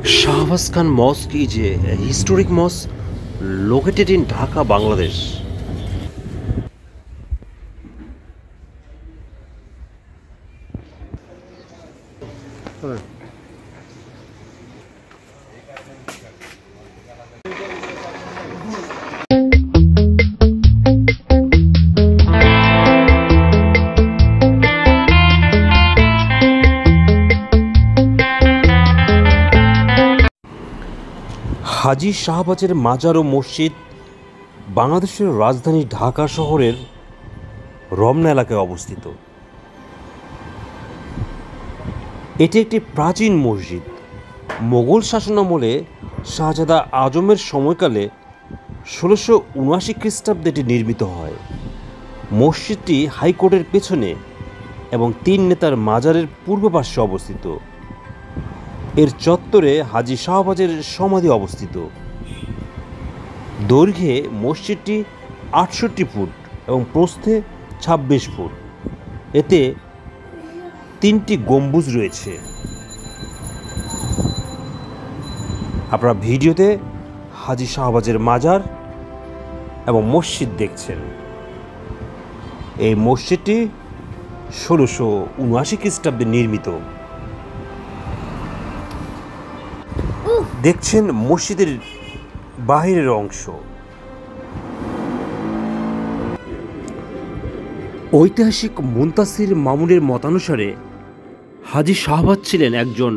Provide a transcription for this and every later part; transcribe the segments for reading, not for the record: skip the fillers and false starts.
Shahbaz Khan Mosque is a historic mosque located in Dhaka, Bangladesh. হাজী শাহবাজের মাজার ও মসজিদ বাংলাদেশের রাজধানী ঢাকা শহরের রমনা এলাকায় অবস্থিত। এটি একটি প্রাচীন মসজিদ। মোগল শাসনামলে শাহজাদা আজমের সময়কালে ১৬৭৯ খ্রিস্টাব্দে এটি নির্মিত হয়। মসজিদটি হাইকোর্টের পেছনে এবং ৩ নেতার মাজারের পূর্ব পার্শ্বে অবস্থিত। এর চত্বরে হাজী শাহবাজের সমাধি অবস্থিত। দৈর্ঘ্যে মসজিদটি ৬৮ ফুট এবং প্রস্থে ২৬ ফুট। এতে ৩টি গম্বুজ রয়েছে। আপনারা ভিডিওতে হাজী শাহবাজের মাজার এবং মসজিদ দেখছেন। এই মসজিদটি ১৬৭৯ খ্রিস্টাব্দে নির্মিত। দেখছেন মসজিদের বাহিরের অংশ। ঐতিহাসিক মুনতাসির মামুনের মতানুসারে হাজী শাহবাজ ছিলেন একজন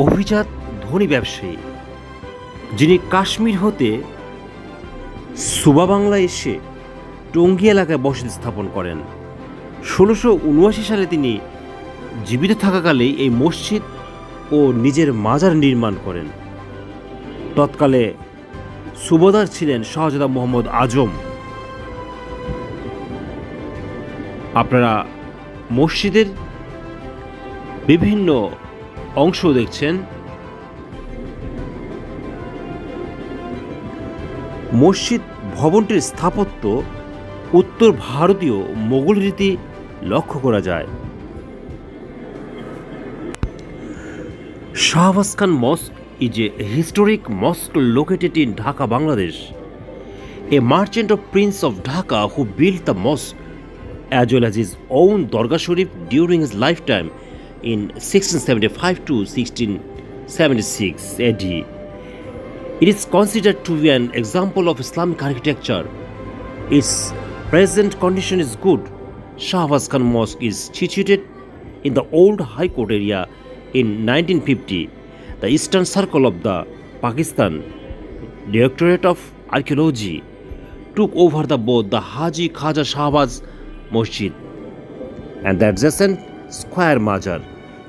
অভিজাত ধনী ব্যবসায়ী, যিনি কাশ্মীর হতে সুবা বাংলায় এসে টঙ্গী এলাকায় বসতি স্থাপন করেন। ১৬৭৯ সালে তিনি জীবিত থাকাকালেই এই মসজিদ ও নিজের মাজার নির্মাণ করেন। তৎকালে সুবাদার ছিলেন শাহজাদা মোহাম্মদ আজম। আপনারা মসজিদের বিভিন্ন অংশ দেখছেন। মসজিদ ভবনটির স্থাপত্য উত্তর ভারতীয় মোগল রীতি লক্ষ্য করা যায়। Shahbaz Khan Mosque is a historic mosque located in Dhaka, Bangladesh. A merchant of Prince of Dhaka who built the mosque as well as his own Dargah Sharif during his lifetime in 1675 to 1676 AD. It is considered to be an example of Islamic architecture. Its present condition is good. Shahbaz Khan Mosque is situated in the old High Court area. In 1950, the Eastern Circle of the Pakistan Directorate of Archaeology took over both the Haji Khaja Shahbaz Masjid and the adjacent square Majar.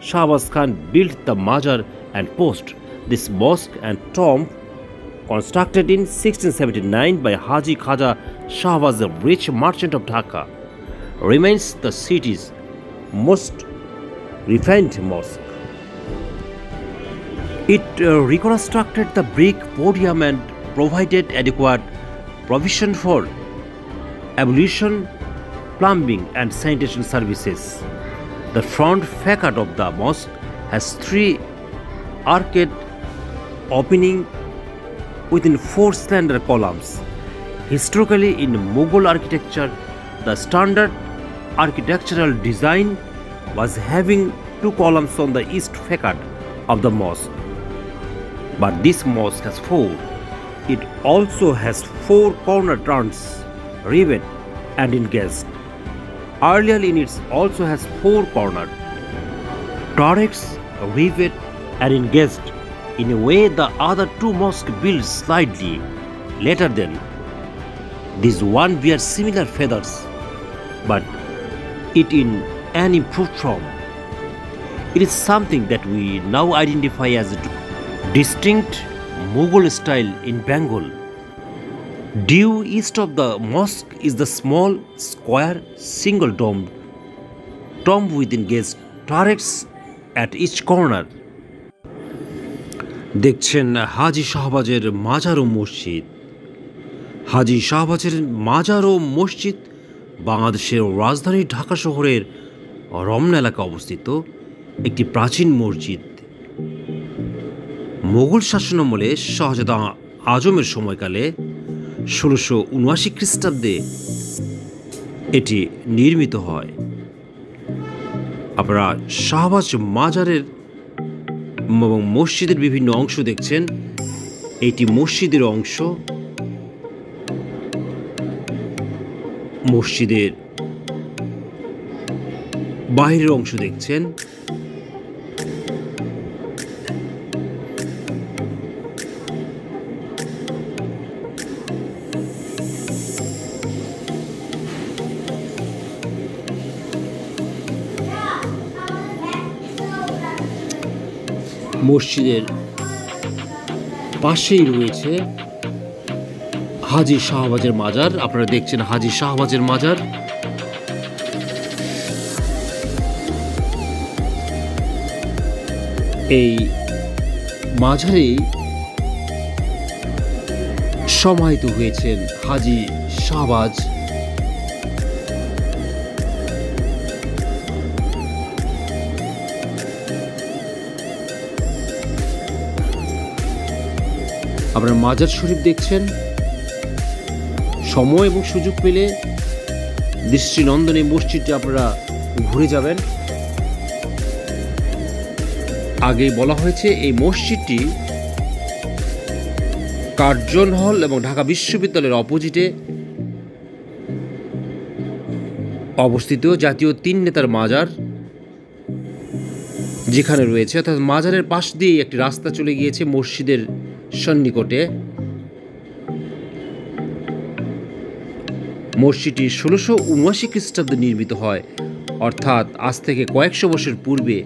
Shahbaz Khan built the Majar and post. This mosque and tomb, constructed in 1679 by Haji Khaja Shahbaz, the rich merchant of Dhaka, remains the city's most refined mosque. It reconstructed the brick podium and provided adequate provision for ablution, plumbing and sanitation services. The front facade of the mosque has 3 arcade opening within 4 slender columns. Historically, in Mughal architecture, the standard architectural design was having 2 columns on the east facade of the mosque. But this mosque has 4. It also has 4 corner turns, rivet and engaged. Earlier in it also has 4 corner turrets, rivet and engaged. In a way, the other 2 mosques built slightly later than. This one bears similar feathers, but it in an improved form. It is something that we now identify as distinct Mughal style in Bengal. Due east of the mosque is the small square single domed tomb with engaged turrets at each corner. দেখছেন হাজী শাহবাজের মাজার ও মসজিদ। হাজী শাহবাজের মাজার ও মসজিদ বাংলাদেশের রাজধানী ঢাকা শহরের রমনা এলাকায় অবস্থিত একটি প্রাচীন মসজিদ। মোগল শাসনামলে শাহজাদা আজমের সময়কালে 1679 খ্রিস্টাব্দে এটি নির্মিত হয়। আপনারা শাহবাজ মাজারের এবং মসজিদের বিভিন্ন অংশ দেখছেন। এটি মসজিদের অংশ। মসজিদের বাইরের অংশ দেখছেন। মসজিদের পাশেই রয়েছে হাজী শাহবাজের মাজার। আপনারা দেখছেন হাজী শাহবাজের মাজার। এই মাজারেই সমাহিত হয়েছেন হাজী শাহবাজ। আপনারা মাজার শরীফ দেখছেন। সময় এবং সুযোগ পেলে দৃষ্টিনন্দন এই মসজিদটি আপনারা ঘুরে যাবেন। আগে বলা হয়েছে এই মসজিদটি কার্জন হল এবং ঢাকা বিশ্ববিদ্যালয়ের অপোজিটে অবস্থিত। জাতীয় 3 নেতার মাজার যেখানে রয়েছে, অর্থাৎ মাজারের পাশ দিয়ে একটি রাস্তা চলে গিয়েছে মসজিদের সন্নিকটে। মসজিদটি 1679 খ্রিস্টাব্দে নির্মিত হয়, অর্থাৎ আজ থেকে কয়েকশো বছর পূর্বে